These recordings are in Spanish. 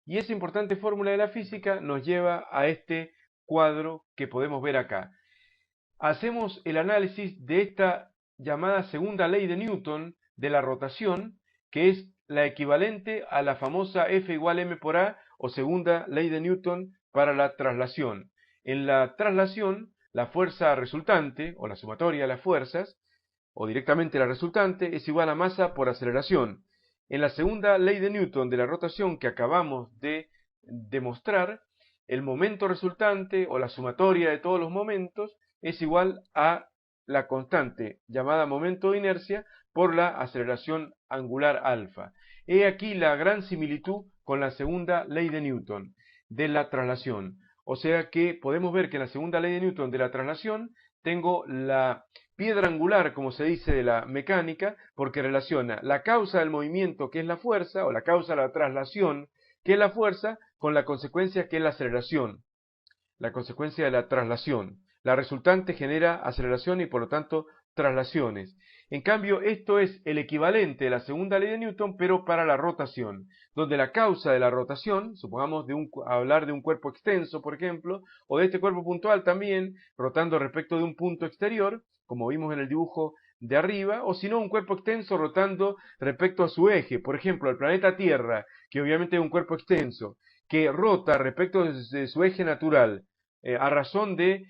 Y esa importante fórmula de la física nos lleva a este cuadro que podemos ver acá. Hacemos el análisis de esta llamada segunda ley de Newton de la rotación, que es la equivalente a la famosa F igual m por A o segunda ley de Newton para la traslación. En la traslación, la fuerza resultante o la sumatoria de las fuerzas o directamente la resultante es igual a masa por aceleración. En la segunda ley de Newton de la rotación que acabamos de demostrar, el momento resultante o la sumatoria de todos los momentos es igual a la constante llamada momento de inercia por la aceleración angular alfa. He aquí la gran similitud con la segunda ley de Newton de la traslación. O sea que podemos ver que en la segunda ley de Newton de la traslación tengo la piedra angular, como se dice, de la mecánica, porque relaciona la causa del movimiento, que es la fuerza, o la causa de la traslación, que es la fuerza, con la consecuencia, que es la aceleración, la consecuencia de la traslación. La resultante genera aceleración y por lo tanto traslaciones. En cambio, esto es el equivalente de la segunda ley de Newton, pero para la rotación, donde la causa de la rotación, supongamos hablar de un cuerpo extenso, por ejemplo, o de este cuerpo puntual también, rotando respecto de un punto exterior, como vimos en el dibujo de arriba, o si no, un cuerpo extenso rotando respecto a su eje, por ejemplo, el planeta Tierra, que obviamente es un cuerpo extenso, que rota respecto de su eje natural, a razón de,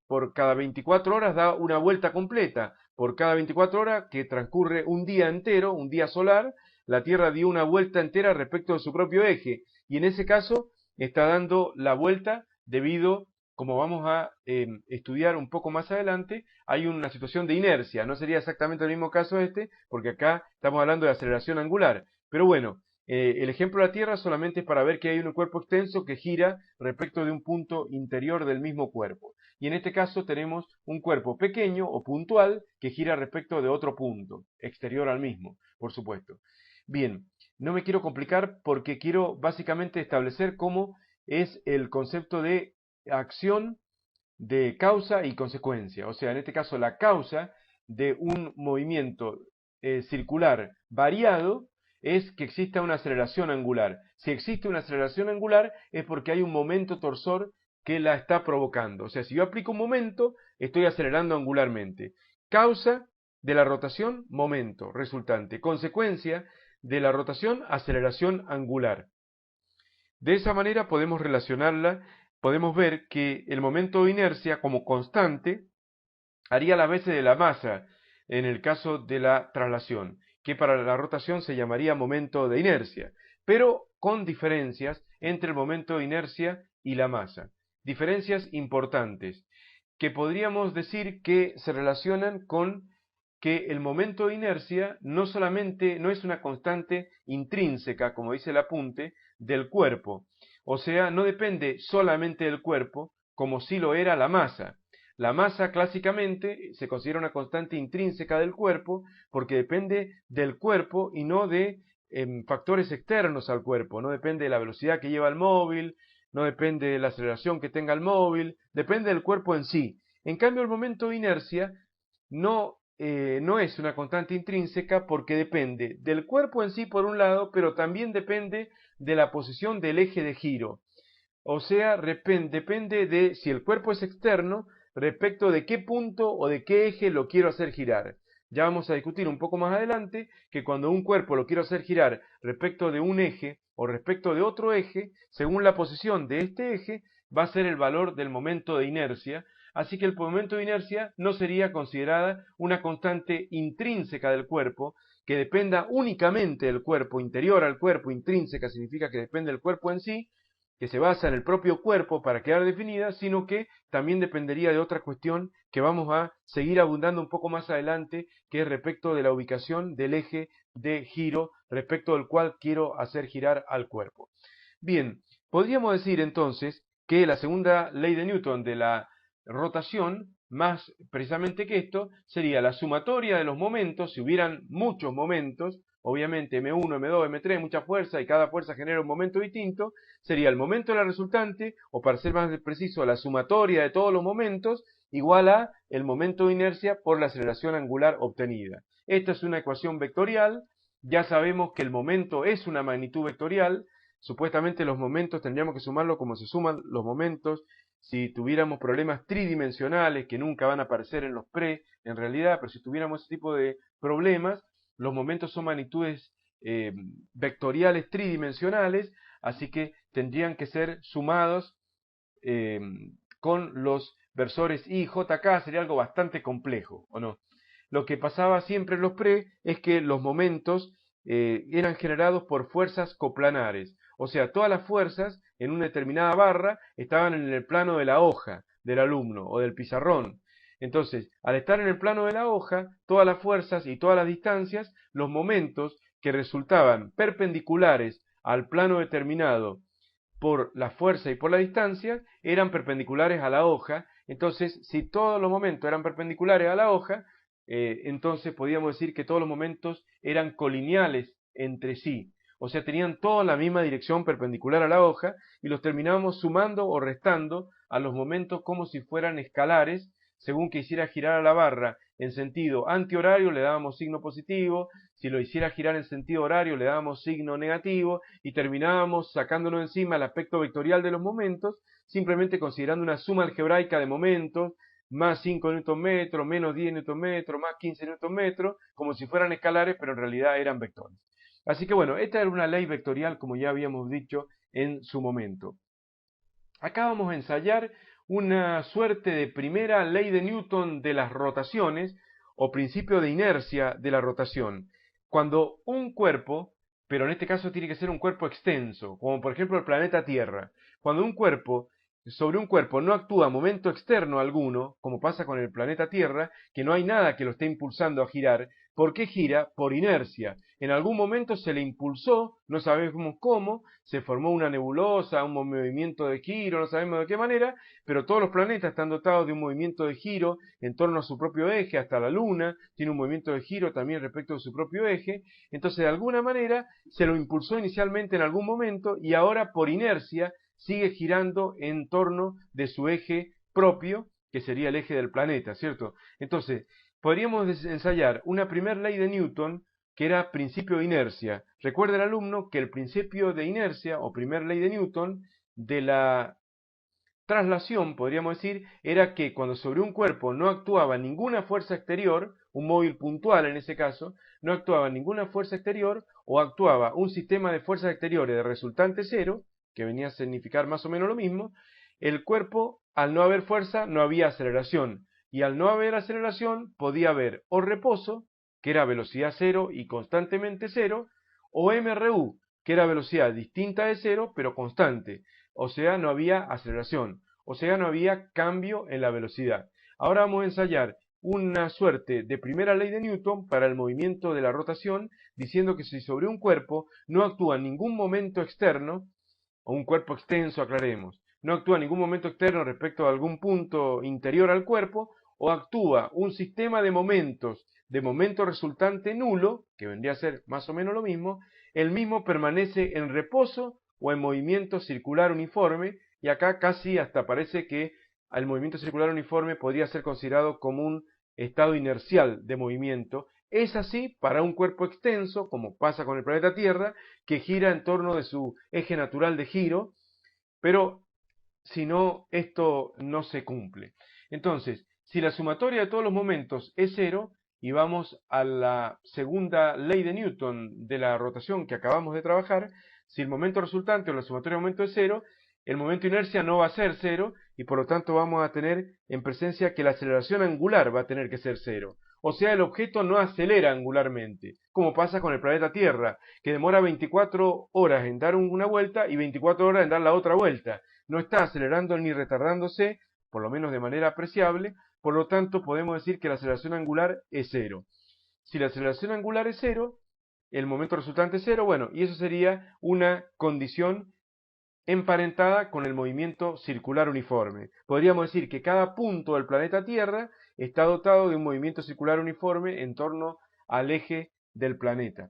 por cada 24 horas da una vuelta completa. Por cada 24 horas que transcurre un día entero, un día solar, la Tierra dio una vuelta entera respecto de su propio eje. Y en ese caso está dando la vuelta debido, como vamos a estudiar un poco más adelante, hay una situación de inercia. No sería exactamente el mismo caso este, porque acá estamos hablando de aceleración angular. Pero bueno, el ejemplo de la Tierra solamente es para ver que hay un cuerpo extenso que gira respecto de un punto interior del mismo cuerpo. Y en este caso tenemos un cuerpo pequeño o puntual que gira respecto de otro punto, exterior al mismo, por supuesto. Bien, no me quiero complicar porque quiero básicamente establecer cómo es el concepto de acción de causa y consecuencia. O sea, en este caso la causa de un movimiento circular variado es que exista una aceleración angular. Si existe una aceleración angular es porque hay un momento torsor que la está provocando. O sea, si yo aplico un momento, estoy acelerando angularmente. Causa de la rotación, momento resultante. Consecuencia de la rotación, aceleración angular. De esa manera podemos relacionarla, podemos ver que el momento de inercia como constante haría las veces de la masa en el caso de la traslación, que para la rotación se llamaría momento de inercia, pero con diferencias entre el momento de inercia y la masa. Diferencias importantes, que podríamos decir que se relacionan con que el momento de inercia no solamente no es una constante intrínseca, como dice el apunte, del cuerpo, o sea, no depende solamente del cuerpo, como si lo era la masa. La masa clásicamente se considera una constante intrínseca del cuerpo porque depende del cuerpo y no de factores externos al cuerpo, no depende de la velocidad que lleva el móvil, no depende de la aceleración que tenga el móvil, depende del cuerpo en sí. En cambio, el momento de inercia no es una constante intrínseca porque depende del cuerpo en sí por un lado, pero también depende de la posición del eje de giro. O sea, depende de si el cuerpo es externo respecto de qué punto o de qué eje lo quiero hacer girar. Ya vamos a discutir un poco más adelante que cuando un cuerpo lo quiero hacer girar respecto de un eje o respecto de otro eje, según la posición de este eje, va a ser el valor del momento de inercia. Así que el momento de inercia no sería considerada una constante intrínseca del cuerpo, que dependa únicamente del cuerpo, interior al cuerpo, intrínseca significa que depende del cuerpo en sí, que se basa en el propio cuerpo para quedar definida, sino que también dependería de otra cuestión que vamos a seguir abundando un poco más adelante, que es respecto de la ubicación del eje de giro, respecto del cual quiero hacer girar al cuerpo. Bien, podríamos decir entonces que la segunda ley de Newton de la rotación, más precisamente que esto, sería la sumatoria de los momentos, si hubieran muchos momentos, obviamente M1, M2, M3, mucha fuerza y cada fuerza genera un momento distinto, sería el momento de la resultante, o para ser más preciso, la sumatoria de todos los momentos, igual a el momento de inercia por la aceleración angular obtenida. Esta es una ecuación vectorial, ya sabemos que el momento es una magnitud vectorial, supuestamente los momentos tendríamos que sumarlo como se suman los momentos si tuviéramos problemas tridimensionales que nunca van a aparecer en los en realidad, pero si tuviéramos ese tipo de problemas, los momentos son magnitudes vectoriales tridimensionales, así que tendrían que ser sumados eh, con los versores I y JK, sería algo bastante complejo, ¿o no? Lo que pasaba siempre en los es que los momentos eran generados por fuerzas coplanares, o sea, todas las fuerzas en una determinada barra estaban en el plano de la hoja del alumno o del pizarrón. Entonces, al estar en el plano de la hoja, todas las fuerzas y todas las distancias, los momentos que resultaban perpendiculares al plano determinado por la fuerza y por la distancia eran perpendiculares a la hoja. Entonces, si todos los momentos eran perpendiculares a la hoja, entonces podíamos decir que todos los momentos eran colineales entre sí. O sea, tenían toda la misma dirección perpendicular a la hoja y los terminábamos sumando o restando a los momentos como si fueran escalares. Según que hiciera girar a la barra en sentido antihorario le dábamos signo positivo, si lo hiciera girar en sentido horario le dábamos signo negativo y terminábamos sacándonos encima el aspecto vectorial de los momentos, simplemente considerando una suma algebraica de momentos, más 5 Nm, menos 10 Nm, más 15 Nm, como si fueran escalares, pero en realidad eran vectores. Así que bueno, esta era una ley vectorial, como ya habíamos dicho en su momento. Acá vamos a ensayar una suerte de primera ley de Newton de las rotaciones o principio de inercia de la rotación. Cuando un cuerpo, pero en este caso tiene que ser un cuerpo extenso, como por ejemplo el planeta Tierra, cuando un cuerpo sobre un cuerpo no actúa momento externo alguno, como pasa con el planeta Tierra, que no hay nada que lo esté impulsando a girar, ¿por qué gira? Por inercia. En algún momento se le impulsó, no sabemos cómo, se formó una nebulosa, un movimiento de giro, no sabemos de qué manera, pero todos los planetas están dotados de un movimiento de giro en torno a su propio eje, hasta la Luna tiene un movimiento de giro también respecto de su propio eje, entonces de alguna manera se lo impulsó inicialmente en algún momento y ahora por inercia sigue girando en torno de su eje propio, que sería el eje del planeta, ¿cierto? Entonces, podríamos ensayar una primera ley de Newton, que era principio de inercia. Recuerda el alumno que el principio de inercia, o primera ley de Newton, de la traslación, podríamos decir, era que cuando sobre un cuerpo no actuaba ninguna fuerza exterior, un móvil puntual en ese caso, no actuaba ninguna fuerza exterior, o actuaba un sistema de fuerzas exteriores de resultante cero, que venía a significar más o menos lo mismo, el cuerpo, al no haber fuerza, no había aceleración, y al no haber aceleración podía haber o reposo, que era velocidad cero y constantemente cero, o MRU, que era velocidad distinta de cero, pero constante, o sea, no había aceleración, o sea, no había cambio en la velocidad. Ahora vamos a ensayar una suerte de primera ley de Newton para el movimiento de la rotación, diciendo que si sobre un cuerpo no actúa ningún momento externo, o un cuerpo extenso, aclaremos, no actúa ningún momento externo respecto a algún punto interior al cuerpo, o actúa un sistema de momentos, de momento resultante nulo, que vendría a ser más o menos lo mismo, el mismo permanece en reposo o en movimiento circular uniforme, y acá casi hasta parece que el movimiento circular uniforme podría ser considerado como un estado inercial de movimiento. Es así para un cuerpo extenso, como pasa con el planeta Tierra, que gira en torno de su eje natural de giro, pero si no, esto no se cumple. Entonces, si la sumatoria de todos los momentos es cero, y vamos a la segunda ley de Newton de la rotación que acabamos de trabajar, si el momento resultante o la sumatoria de momento es cero, el momento de inercia no va a ser cero, y por lo tanto vamos a tener en presencia que la aceleración angular va a tener que ser cero. O sea, el objeto no acelera angularmente, como pasa con el planeta Tierra, que demora 24 horas en dar una vuelta y 24 horas en dar la otra vuelta. No está acelerando ni retardándose, por lo menos de manera apreciable, por lo tanto podemos decir que la aceleración angular es cero. Si la aceleración angular es cero, el momento resultante es cero, bueno, y eso sería una condición emparentada con el movimiento circular uniforme. Podríamos decir que cada punto del planeta Tierra está dotado de un movimiento circular uniforme en torno al eje del planeta.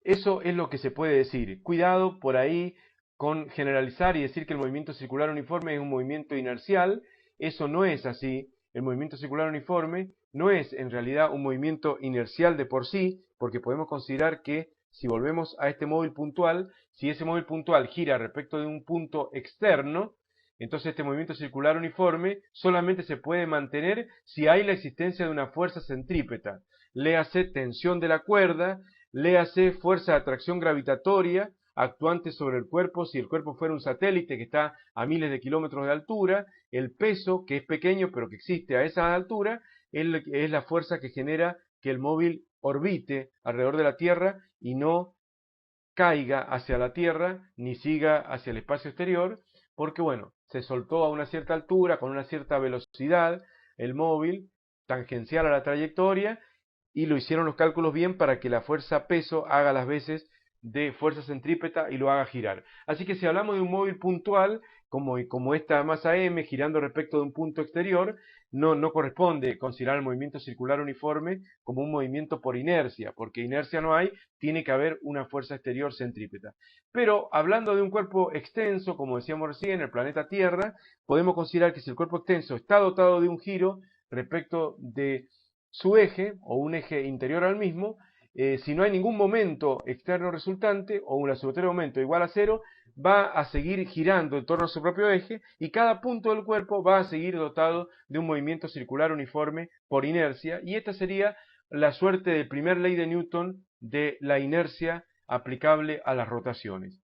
Eso es lo que se puede decir. Cuidado por ahí con generalizar y decir que el movimiento circular uniforme es un movimiento inercial. Eso no es así. El movimiento circular uniforme no es en realidad un movimiento inercial de por sí, porque podemos considerar que si volvemos a este móvil puntual, si ese móvil puntual gira respecto de un punto externo, entonces este movimiento circular uniforme solamente se puede mantener si hay la existencia de una fuerza centrípeta. Léase tensión de la cuerda, léase fuerza de atracción gravitatoria actuante sobre el cuerpo si el cuerpo fuera un satélite que está a miles de kilómetros de altura, el peso, que es pequeño pero que existe a esa altura, es la fuerza que genera que el móvil orbite alrededor de la Tierra y no caiga hacia la Tierra ni siga hacia el espacio exterior, porque bueno, se soltó a una cierta altura, con una cierta velocidad, el móvil, tangencial a la trayectoria, y lo hicieron los cálculos bien para que la fuerza peso haga las veces de fuerza centrípeta y lo haga girar. Así que si hablamos de un móvil puntual, como esta masa m girando respecto de un punto exterior, no corresponde considerar el movimiento circular uniforme como un movimiento por inercia, porque inercia no hay, tiene que haber una fuerza exterior centrípeta. Pero hablando de un cuerpo extenso, como decíamos recién, el planeta Tierra, podemos considerar que si el cuerpo extenso está dotado de un giro respecto de su eje o un eje interior al mismo, si no hay ningún momento externo resultante o un absolutorio momento igual a cero, va a seguir girando en torno a su propio eje y cada punto del cuerpo va a seguir dotado de un movimiento circular uniforme por inercia, y esta sería la suerte de primer ley de Newton de la inercia aplicable a las rotaciones.